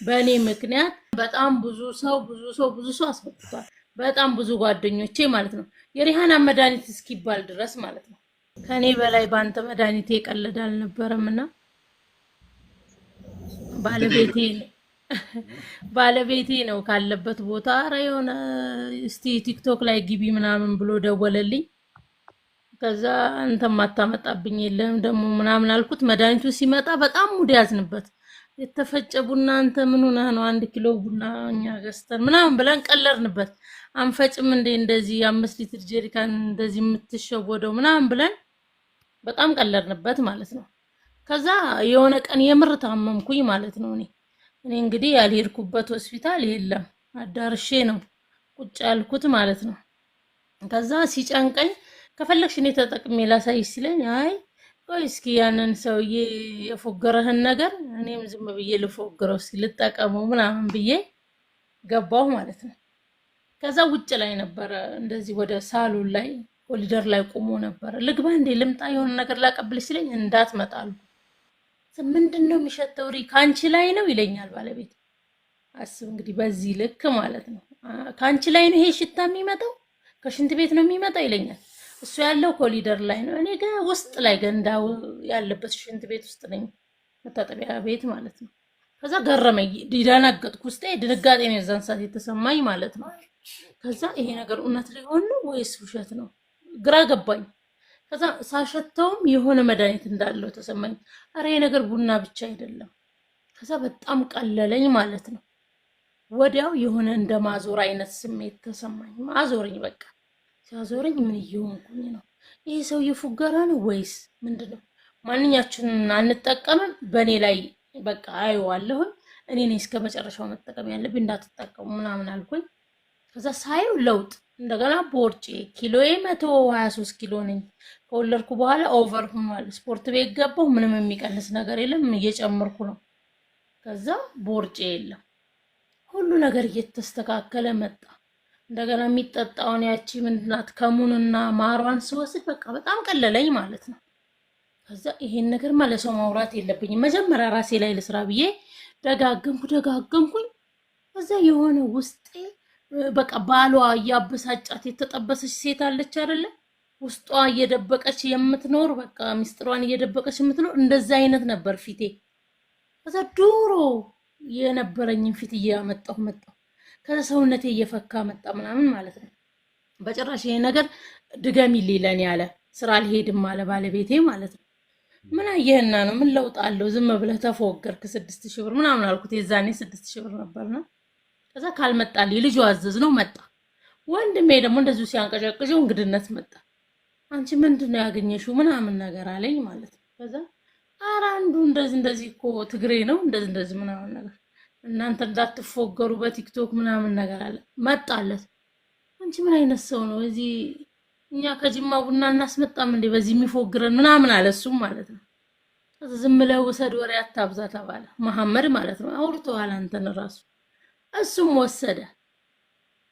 በእኔ ምክንያት በጣም ብዙ ሰው አስፈጥቷል። በጣም ብዙ ጓደኞቼ ማለት ነው የሪሃና መድኃኒት እስኪባል ድረስ ማለት ነው። ከኔ በላይ ባንተ መድኃኒት የቀለደ አልነበረምና ባለቤቴ ነው ካለበት ቦታ ኧረ የሆነ እስቲ ቲክቶክ ላይ ግቢ ምናምን ብሎ ደወለልኝ። ከዛ አንተም ማታመጣብኝ የለም ደግሞ ምናምን አልኩት። መድኃኒቱ ሲመጣ በጣም ሙድ ያዝንበት። የተፈጨ ቡና አንተ ምን ሆነህ ነው 1 ኪሎ ቡና እኛ ገዝተን ምናምን ብለን ቀለርንበት። አንፈጭም እንደ እንደዚህ 5 ሊትር ጀሪካን እንደዚህ የምትሸወደው ምናምን ብለን በጣም ቀለርንበት ማለት ነው። ከዛ የሆነ ቀን የምር ታመምኩኝ ማለት ነው። እኔ እንግዲህ ያልሄድኩበት ሆስፒታል የለም አዳርሼ ነው ቁጭ ያልኩት ማለት ነው። ከዛ ሲጨንቀኝ ከፈለግሽ እኔ ተጠቅሜ ላሳይሽ ሲለኝ አይ ቆይ እስኪ ያንን ሰውዬ የፎገረህን ነገር እኔም ዝም ብዬ ልፎግረው እስኪ ልጠቀመው ምናምን ብዬ ገባሁ ማለት ነው። ከዛ ውጭ ላይ ነበረ እንደዚህ ወደ ሳሎን ላይ ኮሊደር ላይ ቆሞ ነበረ። ልግባ እንዴ ልምጣ የሆነ ነገር ላቀብልሽ ሲለኝ እንዳትመጣሉ ምንድነው የሚሸተው ካንቺ ላይ ነው ይለኛል ባለቤት። አስብ እንግዲህ በዚህ ልክ ማለት ነው። ካንቺ ላይ ነው ይሄ ሽታ የሚመጣው ከሽንት ቤት ነው የሚመጣው ይለኛል። እሱ ያለው ኮሊደር ላይ ነው፣ እኔ ግን ውስጥ ላይ ገንዳው ያለበት ሽንት ቤት ውስጥ ነኝ፣ መታጠቢያ ቤት ማለት ነው። ከዛ ገረመኝ፣ ደነገጥኩ። ውስጤ ድንጋጤ ነው የዛን ሰዓት የተሰማኝ ማለት ነው። ከዛ ይሄ ነገር እውነት ሊሆን ነው ወይስ ውሸት ነው ግራ ገባኝ። ከዛ ሳሸተውም የሆነ መድኃኒት እንዳለው ተሰማኝ። አረ ይሄ ነገር ቡና ብቻ አይደለም። ከዛ በጣም ቀለለኝ ማለት ነው። ወዲያው የሆነ እንደ ማዞር አይነት ስሜት ተሰማኝ። ማዞረኝ በቃ ሲያዞረኝ ምን እየሆንኩኝ ነው? ይሄ ሰው የፉገራ ነው ወይስ ምንድነው? ማንኛችንን አንጠቀምም። በኔ ላይ በቃ አይዋለሁ። እኔ ነኝ እስከ መጨረሻው መጠቀም ያለብኝ እንዳትጠቀሙ ምናምን አልኩኝ። ከዛ ሳይው ለውጥ እንደገና ቦርጬ ኪሎዬ 123 ኪሎ ነኝ። ከወለድኩ በኋላ ኦቨር ሆኗል። ስፖርት ቤት ገባሁ፣ ምንም የሚቀንስ ነገር የለም፣ እየጨመርኩ ነው። ከዛ ቦርጬ የለም፣ ሁሉ ነገር እየተስተካከለ መጣ። እንደገና የሚጠጣውን ያቺ ምንድናት ከሙንና ማሯን ስወስድ በቃ በጣም ቀለለኝ ማለት ነው። ከዛ ይሄን ነገር ለሰው ማውራት የለብኝም መጀመሪያ ራሴ ላይ ልስራ ብዬ ደጋገምኩኝ። ከዛ የሆነ ውስጤ በቃ ባሏ እያበሳጫት የተጠበሰች ሴት አለች አይደለ? ውስጧ እየደበቀች የምትኖር በቃ ሚስጥሯን እየደበቀች የምትኖር እንደዛ አይነት ነበር ፊቴ። ከዛ ዱሮ የነበረኝን ፊት እያመጣሁ መጣሁ። ከዛ ሰውነቴ እየፈካ መጣ ምናምን ማለት ነው። በጭራሽ ይሄ ነገር ድገሚልኝ ለኔ ያለ ስራ አልሄድም አለ ባለቤቴ ማለት ነው። ምን አየህና ነው ምን ለውጥ አለው ዝም ብለህ ተፎገርክ 6000 ብር ምናምን አልኩት። የዛኔ 6000 ብር ነበርና ከዛ ካልመጣልኝ ልጁ አዘዝ ነው መጣ። ወንድሜ ደግሞ እንደዚሁ ሲያንቀጨቅጨው እንግድነት መጣ። አንቺ ምንድነው ያገኘሽው ምናምን ነገር አለኝ ማለት ነው። ከዛ ኧረ አንዱ እንደዚህ እኮ ትግሬ ነው እንደዚህ ምናምን ነገር እናንተ እንዳትፎገሩ በቲክቶክ ምናምን ነገር አለ መጣለት። አንቺ ምን አይነት ሰው ነው እዚህ እኛ ከጅማ ቡና እናስመጣም እንዴ በዚህ የሚፎግረን ምናምን አለ እሱም ማለት ነው። ከዛ ዝም ብለው ወሰድ ወሬ አታብዛ ተባለ። መሐመድ ማለት ነው አውርተዋል አንተን ራሱ እሱም ወሰደ።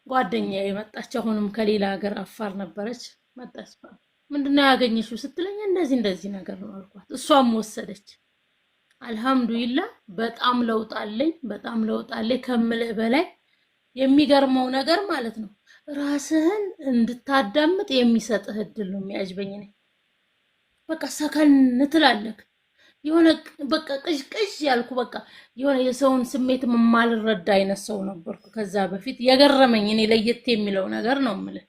ጓደኛዬ መጣች፣ አሁንም ከሌላ ሀገር አፋር ነበረች መጣች። ምንድነው ያገኘሽው ስትለኝ እንደዚህ ነገር ነው አልኳት። እሷም ወሰደች። አልহামዱሊላህ በጣም ለውጥ አለኝ ከምልህ በላይ። የሚገርመው ነገር ማለት ነው ራስህን እንድታዳምጥ የሚሰጥህ እድል ነው የሚያጅበኝ ነኝ። በቃ ሰከን ትላለህ። የሆነ በቃ ቅዥቅዥ ያልኩ በቃ የሆነ የሰውን ስሜት ማልረዳ አይነት ሰው ነበርኩ ከዛ በፊት። የገረመኝ እኔ ለየት የሚለው ነገር ነው የምልህ፣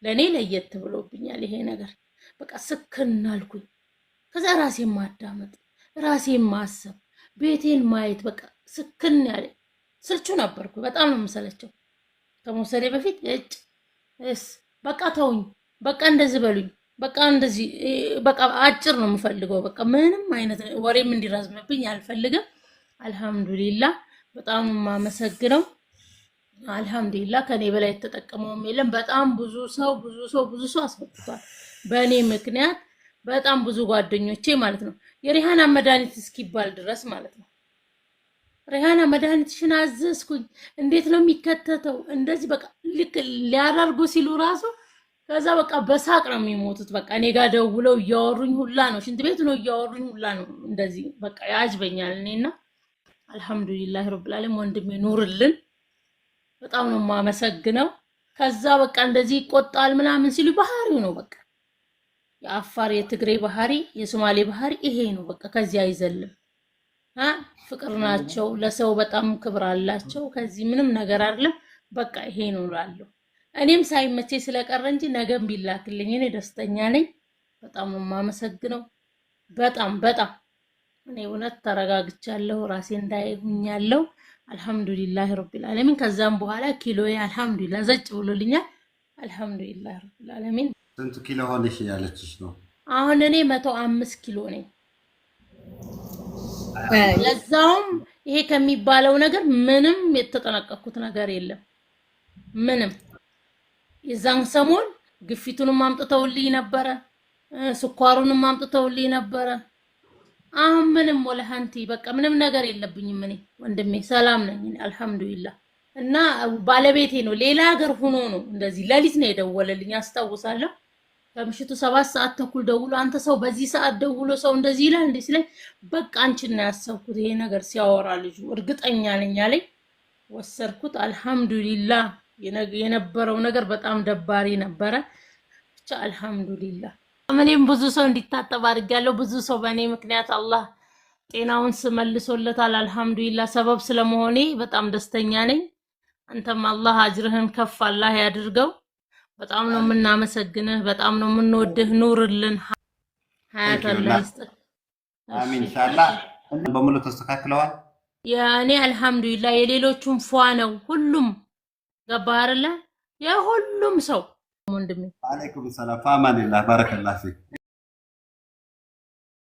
ለኔ ለየት ብሎብኛል ይሄ ነገር። በቃ ስክን አልኩኝ። ከዛ ራሴን ማዳመጥ፣ ራሴን ማሰብ፣ ቤቴን ማየት በቃ ስክን ያለ ስልቹ ነበርኩ። በጣም ነው የምሰለቸው ከመውሰዴ በፊት በቃ ተውኝ፣ በቃ እንደዚህ በሉኝ፣ በቃ እንደዚህ በቃ አጭር ነው የምፈልገው። በቃ ምንም አይነት ወሬም እንዲራዝምብኝ አልፈልግም። አልহামዱሊላህ በጣም ማመሰግነው። አልহামዱሊላህ ከኔ በላይ የተጠቀመውም የለም። በጣም ብዙ ሰው አስፈጥቷል በእኔ ምክንያት። በጣም ብዙ ጓደኞቼ ማለት ነው የሪሃና መድኃኒት እስኪባል ድረስ ማለት ነው። ሪሃና መድኃኒትሽን አዘዝኩኝ፣ እንዴት ነው የሚከተተው እንደዚህ በቃ ልክ ሊያደርጉ ሲሉ ራሱ ከዛ በቃ በሳቅ ነው የሚሞቱት። በቃ እኔ ጋር ደውለው እያወሩኝ ሁላ ነው፣ ሽንት ቤት ነው እያወሩኝ ሁላ ነው እንደዚህ በቃ ያጅበኛል። እኔና አልহামዱሊላህ ረብል ዓለሚን ወንድሜ ኑርልን በጣም ነው ማመሰግነው ከዛ በቃ እንደዚህ ይቆጣል ምናምን ሲሉ ባህሪው ነው በቃ የአፋር የትግሬ ባህሪ የሶማሌ ባህሪ ይሄ ነው በቃ ከዚህ አይዘልም ፍቅር ናቸው ለሰው በጣም ክብር አላቸው ከዚህ ምንም ነገር አይደለም በቃ ይሄ ነው ላለው እኔም ሳይመቼ ስለቀረ እንጂ ነገም ቢላክልኝ እኔ ደስተኛ ነኝ በጣም ነው ማመሰግነው በጣም እኔ እውነት ተረጋግቻለሁ ራሴ እንዳይሁኛለሁ አልহামዱሊላህ ረብል ዓለሚን ከዛም በኋላ ኪሎዬ አልহামዱሊላህ ዘጭ ብሎልኛል አልহামዱሊላህ ረብል ዓለሚን ስንት ኪሎ ሆነሽ ያለችሽ ነው አሁን እኔ 105 ኪሎ ነኝ ለዛውም ይሄ ከሚባለው ነገር ምንም የተጠነቀቅኩት ነገር የለም ምንም የዛን ሰሞን ግፊቱንም አምጥተውልኝ ነበር ስኳሩንም አምጥተውልኝ ነበር አሁን ምንም ወለሃንቲ በቃ ምንም ነገር የለብኝም እኔ ወንድሜ ሰላም ነኝ አልহামዱሊላህ እና ባለቤቴ ነው ሌላ ሀገር ሆኖ ነው እንደዚህ ለሊት ነው የደወለልኝ አስታውሳለሁ ከምሽቱ 7 ሰዓት ተኩል ደውሎ አንተ ሰው በዚህ ሰዓት ደውሎ ሰው እንደዚህ ይላል እንዴ ሲለኝ በቃ አንቺን ነው ያሰብኩት ይሄ ነገር ሲያወራ ልጁ እርግጠኛ ነኝ አለኝ ወሰርኩት አልহামዱሊላህ የነበረው ነገር በጣም ደባሪ ነበረ ብቻ አልহামዱሊላህ እኔም ብዙ ሰው እንዲታጠብ አድርጋለሁ ብዙ ሰው በእኔ ምክንያት አላህ ጤናውን ስመልሶለታል አልহামዱሊላህ ሰበብ ስለመሆኔ በጣም ደስተኛ ነኝ አንተም አላህ አጅርህን ከፍ አላህ ያድርገው በጣም ነው የምናመሰግንህ በጣም ነው የምንወድህ ኑርልን ሀያት አላህ ይስጥህ አሚን ኢንሻአላህ በሙሉ ተስተካክለዋል ያኔ አልহামዱሊላህ የሌሎቹም ፏ ነው ሁሉም ገባህ አይደለ የሁሉም ሰው ወንድሜ አለይኩም ሰላም ፈአማኒላህ ባረከላህ ፊክ